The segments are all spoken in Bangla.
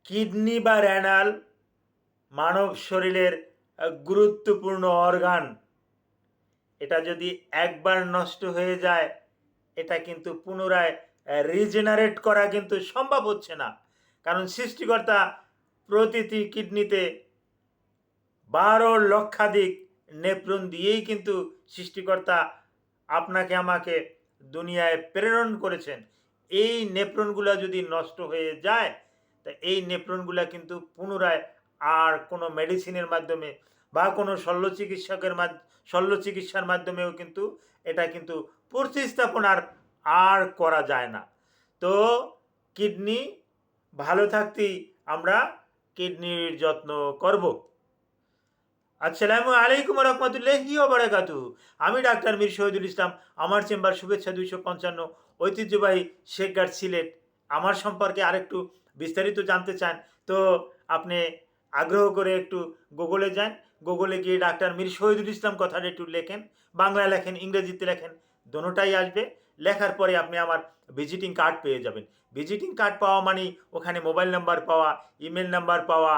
কিডনি বা রেনাল মানব শরীরের গুরুত্বপূর্ণ অর্গান। এটা যদি একবার নষ্ট হয়ে যায়, এটা কিন্তু পুনরায় রিজেনারেট করা কিন্তু সম্ভব হচ্ছে না। কারণ সৃষ্টিকর্তা প্রতিটি কিডনিতে 12 লক্ষাধিক নেফ্রন দিয়েই কিন্তু সৃষ্টিকর্তা আপনাকে আমাকে দুনিয়ায় প্রেরণ করেছেন। এই নেফ্রনগুলো যদি নষ্ট হয়ে যায়, তা এই নেফ্রনগুলো কিন্তু পুনরায় আর কোনো মেডিসিনের মাধ্যমে বা কোনো শল্য চিকিৎসার মাধ্যমেও কিন্তু এটা কিন্তু প্রতিস্থাপন আর করা যায় না। তো কিডনি ভালো থাকতেই আমরা কিডনির যত্ন করব। আসসালামু আলাইকুম রহমতুল্লাহি বারাকাতু। আমি ডাক্তার মীর শহীদুল ইসলাম। আমার চেম্বার শুভেচ্ছা 255, ঐতিহ্যবাহী শেখগাঁট সিলেট। আমার সম্পর্কে আরেকটু বিস্তারিত জানতে চান তো আপনি আগ্রহ করে একটু গুগলে যান। গুগলে গিয়ে ডাক্তার মীর শহীদুল ইসলাম কথাটা একটু লেখেন, বাংলায় লেখেন, ইংরেজিতে লেখেন, দোনোটাই আসবে। লেখার পরে আপনি আমার ভিজিটিং কার্ড পেয়ে যাবেন। ভিজিটিং কার্ড পাওয়া মানেই ওখানে মোবাইল নাম্বার পাওয়া, ইমেল নাম্বার পাওয়া,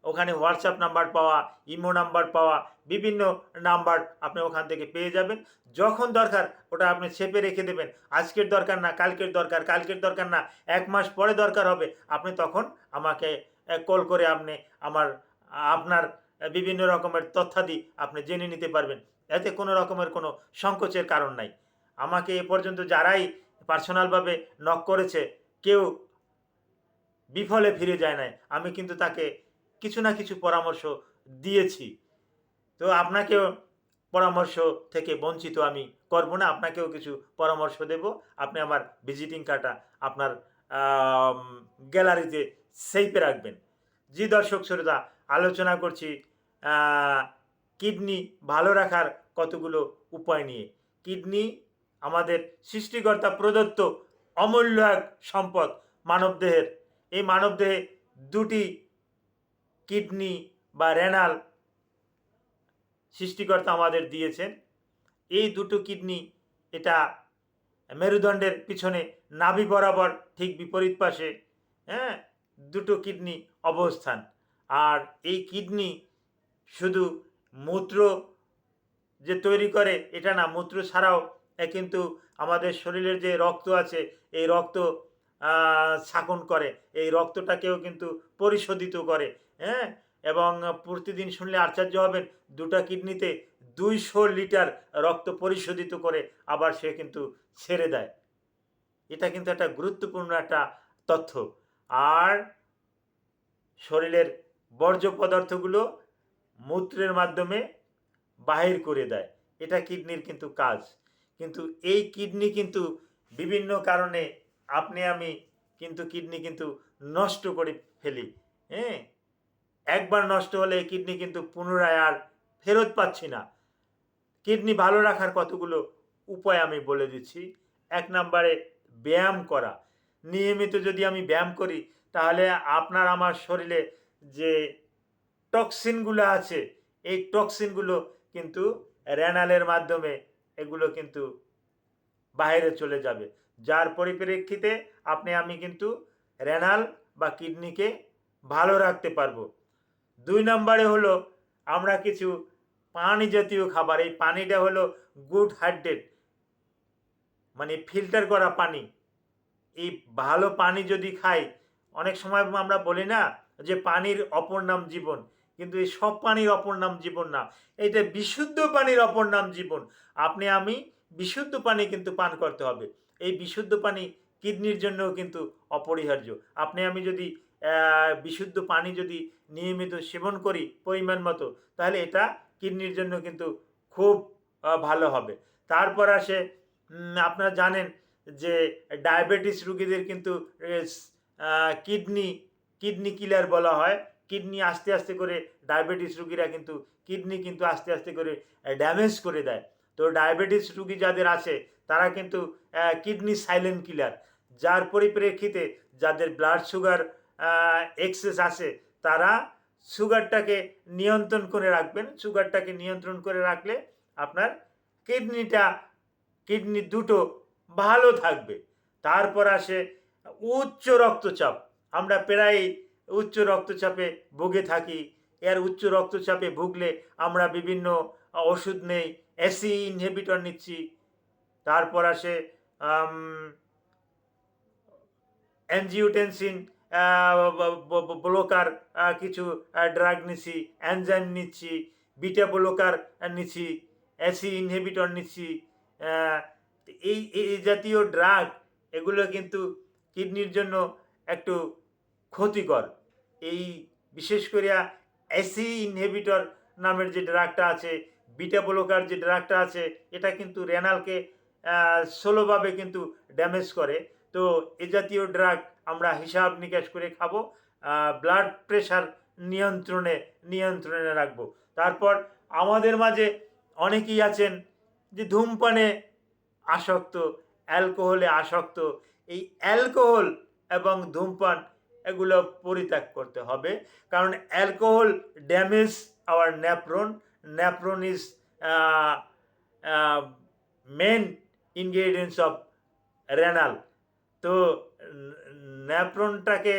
ওখানে হোয়াটসঅ্যাপ নাম্বার পাওয়া, ইমো নাম্বার পাওয়া, বিভিন্ন নাম্বার আপনি ওখান থেকে পেয়ে যাবেন। যখন দরকার ওটা আপনি ছেপে রেখে দেবেন। আজকের দরকার না কালকের দরকার, কালকের দরকার না 1 মাস পরে দরকার হবে, আপনি তখন আমাকে কল করে আপনার বিভিন্ন রকমের তথ্যাদি আপনি জেনে নিতে পারবেন। এতে কোনো রকমের কোনো সংকোচের কারণ নাই। আমাকে এ পর্যন্ত যারাই পার্সোনালভাবে নক করেছে, কেউ বিফলে ফিরে যায় নাই। আমি কিন্তু তাকে কিছু না কিছু পরামর্শ দিয়েছি। তো আপনাকেও পরামর্শ থেকে বঞ্চিত আমি করব না, আপনাকেও কিছু পরামর্শ দেব। আপনি আমার ভিজিটিং কার্ডটা আপনার গ্যালারিতে সেভে রাখবেন। জি দর্শক শ্রোতা, আলোচনা করছি কিডনি ভালো রাখার কতগুলো উপায় নিয়ে। কিডনি আমাদের সৃষ্টিকর্তা প্রদত্ত অমূল্য এক সম্পদ মানবদেহের। এই মানবদেহে দুটি কিডনি বা রেনাল সৃষ্টিকর্তা আমাদের দিয়েছেন। এই দুটো কিডনি, এটা মেরুদণ্ডের পিছনে নাভি বরাবর ঠিক বিপরীত পাশে, হ্যাঁ, দুটো কিডনি অবস্থান। আর এই কিডনি শুধু মূত্র যে তৈরি করে এটা না, মূত্র ছাড়াও কিন্তু আমাদের শরীরের যে রক্ত আছে, এই রক্ত শাসন করে, এই রক্তটাকেও কিন্তু পরিশোধিত করে। হ্যাঁ, এবং প্রতিদিন শুনলে আশ্চর্য হবেন, দুটা কিডনিতে 200 লিটার রক্ত পরিশোধিত করে আবার সে কিন্তু ছেড়ে দেয়। এটা কিন্তু একটা গুরুত্বপূর্ণ একটা তথ্য। আর শরীরের বর্জ্য পদার্থগুলো মূত্রের মাধ্যমে বাহির করে দেয়। এটা কিডনির কিন্তু কাজ। কিন্তু এই কিডনি কিন্তু বিভিন্ন কারণে আমি কিন্তু কিডনি কিন্তু নষ্ট করে ফেলি। হ্যাঁ, একবার নষ্ট হলে এই কিডনি কিন্তু পুনরায় আর ফেরত পাচ্ছি না। কিডনি ভালো রাখার কতগুলো উপায় আমি বলে দিচ্ছি। 1 নম্বরে ব্যায়াম করা। নিয়মিত যদি আমি ব্যায়াম করি, তাহলে আমার শরীরে যে টক্সিনগুলো আছে, এই টক্সিনগুলো কিন্তু রেনালের মাধ্যমে এগুলো কিন্তু বাইরে চলে যাবে, যার পরিপ্রেক্ষিতে আমি কিন্তু রেনাল বা কিডনিকে ভালো রাখতে পারবো। 2 নম্বরে হলো আমরা কিছু পানি জাতীয় খাবার, এই পানিটা হলো গুড হাইড্রেট, মানে ফিল্টার করা পানি। এই ভালো পানি যদি খাই, অনেক সময় আমরা বলি না যে পানির অপর নাম জীবন, কিন্তু এই সব পানির অপর নাম জীবন না, এটা বিশুদ্ধ পানির অপর নাম জীবন। আমি বিশুদ্ধ পানি কিন্তু পান করতে হবে। এই বিশুদ্ধ পানি কিডনির জন্যও কিন্তু অপরিহার্য। আমি যদি বিশুদ্ধ পানি যদি নিয়মিত সেবন করি পরিমাণ মতো, তাহলে এটা কিডনির জন্য কিন্তু খুব ভালো হবে। তারপর আসে, আপনারা জানেন যে ডায়াবেটিস রুগীদের কিন্তু কিডনি কিডনি কিলার বলা হয়। কিডনি আস্তে আস্তে করে ডায়াবেটিস রুগীরা কিন্তু কিডনি কিন্তু আস্তে আস্তে করে ড্যামেজ করে দেয়। তো ডায়াবেটিস রুগী যাদের আছে, তারা কিন্তু কিডনি সাইলেন্ট কিলার, যার পরিপ্রেক্ষিতে যাদের ব্লাড সুগার এক্সেস আছে, তারা সুগারটাকে নিয়ন্ত্রণ করে রাখবেন। সুগারটাকে নিয়ন্ত্রণ করে রাখলে আপনার কিডনি দুটো ভালো থাকবে। তারপর আসে উচ্চ রক্তচাপ। আমরা প্রায় উচ্চ রক্তচাপে ভুগে থাকি। এর উচ্চ রক্তচাপে ভুগলে আমরা বিভিন্ন ওষুধ নেই, এসি ইনহিবিটর নিচ্ছি। তারপর আসে অ্যাঞ্জিওটেনসিন ব্লকার কিছু ড্রাগ নিচ্ছি, এনজাইম নিচ্ছি, বিটা ব্লকার নিচ্ছি, এসি ইনহিবিটর নিচ্ছি। এই এই জাতীয় ড্রাগ এগুলো কিন্তু কিডনির জন্য একটু ক্ষতিকর। এই বিশেষ করে এসি ইনহিবিটর নামের যে ড্রাগটা আছে, বিটা ব্লকার যে ড্রাগটা আছে, এটা কিন্তু রেনালকে স্লোভাবে কিন্তু ড্যামেজ করে। তো এ জাতীয় ড্রাগ আমরা হিসাব নিকাশ করে খাবো, ব্লাড প্রেশার নিয়ন্ত্রণে রাখবো। তারপর আমাদের মাঝে অনেকেই আছেন যে ধূমপানে আসক্ত, অ্যালকোহলে আসক্ত। এই অ্যালকোহল এবং ধূমপান এগুলো পরিত্যাগ করতে হবে, কারণ alcohol damage our nephron is main ingredients of renal. তো ন্যাপ্রনটাকে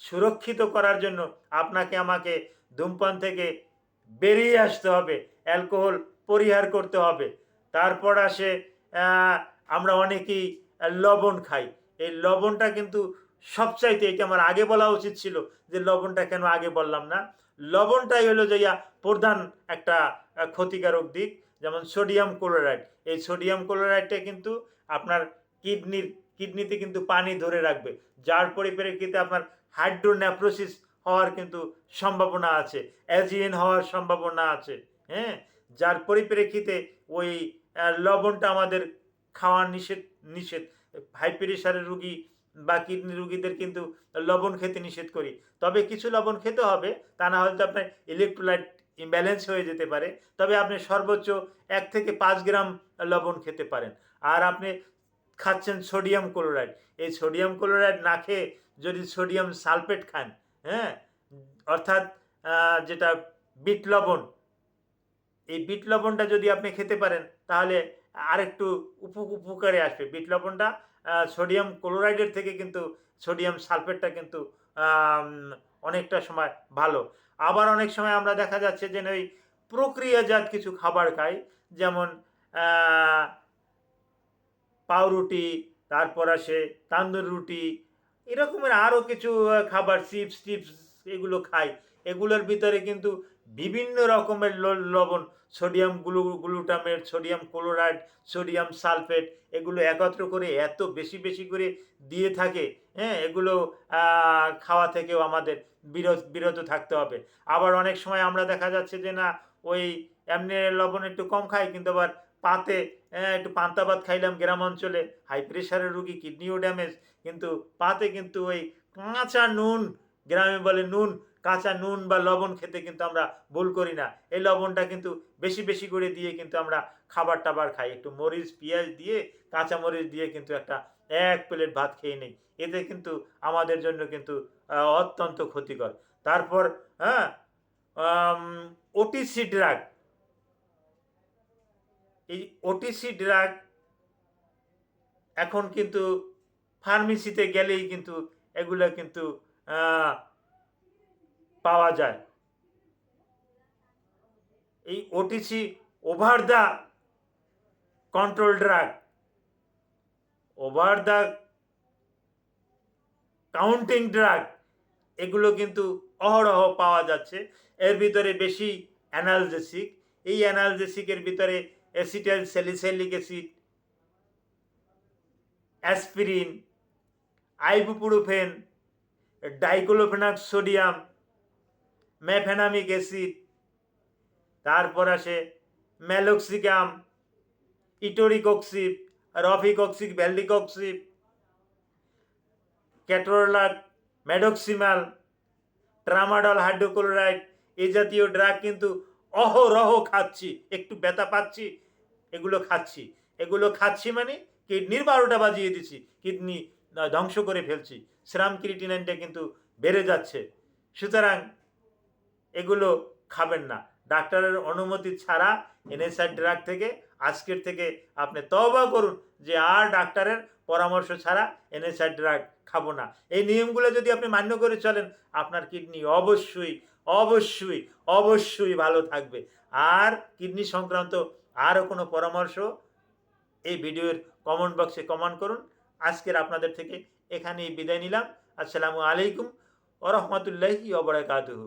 সুরক্ষিত করার জন্য আপনাকে আমাকে ধূমপান থেকে বেরিয়ে আসতে হবে, অ্যালকোহল পরিহার করতে হবে। তারপর আসে আমরা অনেকেই লবণ খাই। এই লবণটা কিন্তু সবচাইতে, এটা আমার আগে বলা উচিত ছিল যে লবণটা কেন আগে বললাম না। লবণটাই হলো যে প্রধান একটা ক্ষতিকারক দিক। যেমন সোডিয়াম ক্লোরাইড, এই সোডিয়াম ক্লোরাইডটা কিন্তু আপনার কিডনিতে কিন্তু পানি ধরে রাখবে, যার পরিপ্রেক্ষিতে আপনার হাইড্রোনেফ্রোসিস হওয়ার কিন্তু সম্ভাবনা আছে, অ্যাজিয়েন হওয়ার সম্ভাবনা আছে। হ্যাঁ, যার পরিপ্রেক্ষিতে ওই লবণটা আমাদের খাওয়া নিষেধ। হাই প্রেশারের রুগী বা কিডনি রুগীদের কিন্তু লবণ খেতে নিষেধ করি। তবে কিছু লবণ খেতে হবে, তা না হলে তো আপনার ইলেকট্রোলাইট ইমব্যালেন্স হয়ে যেতে পারে। তবে আপনি সর্বোচ্চ 1 থেকে 5 গ্রাম লবণ খেতে পারেন। আর আপনি খাচ্ছেন সোডিয়াম ক্লোরাইড, এই সোডিয়াম ক্লোরাইড না খেয়ে যদি সোডিয়াম সালফেট খান, হ্যাঁ, অর্থাৎ যেটা বিট লবণ, এই বিট লবণটা যদি আপনি খেতে পারেন তাহলে আরেকটু উপকারে আসবে। বিট লবণটা সোডিয়াম ক্লোরাইডের থেকে কিন্তু সোডিয়াম সালফেটটা কিন্তু অনেকটা সময় ভালো। আবার অনেক সময় আমরা দেখা যাচ্ছে যে ওই প্রক্রিয়াজাত কিছু খাবার খাই, যেমন পাউরুটি, তারপর আসে তান্দুর রুটি, এরকমের আরও কিছু খাবার, চিপস টিপস এগুলো খাই। এগুলোর ভিতরে কিন্তু বিভিন্ন রকমের লবণ, sodium glutamate, sodium chloride, sodium sulphate, এগুলো একত্র করে এত বেশি বেশি করে দিয়ে থাকে। হ্যাঁ, এগুলো খাওয়া থেকেও আমাদের বিরত থাকতে হবে। আবার অনেক সময় আমরা দেখা যাচ্ছে যে না, ওই এমনি লবণ একটু কম খাই, কিন্তু আবার পাতে একটু পান্তা ভাত খাইলাম গ্রাম অঞ্চলে, হাই প্রেশারের রুগী, কিডনিও ড্যামেজ, কিন্তু পাতে কিন্তু ওই কাঁচা নুন, গ্রামে বলে নুন, কাঁচা নুন বা লবণ খেতে কিন্তু আমরা ভুল করি না। এই লবণটা কিন্তু বেশি বেশি করে দিয়ে কিন্তু আমরা খাবার টাবার খাই, একটু মরিচ পেঁয়াজ দিয়ে, কাঁচা মরিচ দিয়ে কিন্তু এক প্লেট ভাত খেয়ে নেই। এতে কিন্তু আমাদের জন্য কিন্তু অত্যন্ত ক্ষতিকর। তারপর হ্যাঁ, ওটিসি ড্রাগ, এই ওটিসি ড্রাগ এখন কিন্তু ফার্মেসিতে গেলেই কিন্তু এগুলো কিন্তু পাওয়া যায়। এই OTC over the control drug, over the counting drug, এগুলো কিন্তু অহরহ পাওয়া যাচ্ছে। এর ভিতরে বেশি অ্যানালজেসিক, এই অ্যানালজেসিকের ভিতরে acetyl salicylic acid, aspirin, ibuprofen, diclofenac sodium, mefenamic acid, তারপর আসে ম্যালোক্সিকাম, ইটোরিকক্সিব, রফিকক্সিক, ভ্যালডিকক্সিব, ক্যাটোরলাক, মেডক্সিমাল, ট্রামাডল হাইড্রোক্লোরাইড, এই জাতীয় ড্রাগ কিন্তু অহরহ খাচ্ছি। একটু ব্যথা পাচ্ছি, এগুলো খাচ্ছি মানে কিডনির 12টা বাজিয়ে দিচ্ছি, কিডনি ধ্বংস করে ফেলছি, সেরাম ক্রিয়েটিনিনটা কিন্তু বেড়ে যাচ্ছে। সুতরাং এগুলো খাবেন না, ডাক্তারের অনুমতি ছাড়া এনএসআই ড্রাগ থেকে আজকের থেকে আপনি তওবা করুন যে আর ডাক্তারের পরামর্শ ছাড়া এনএসআই ড্রাগ খাবো না। এই নিয়মগুলো যদি আপনি মান্য করে চলেন, আপনার কিডনি অবশ্যই অবশ্যই অবশ্যই ভালো থাকবে। আর কিডনি সংক্রান্ত আরও কোনো পরামর্শ এই ভিডিওর কমেন্ট বক্সে কমেন্ট করুন। আজকের আপনাদের থেকে এখানেই বিদায় নিলাম। আসসালামু আলাইকুম ওয়া রাহমাতুল্লাহি ওয়া বারাকাতুহু।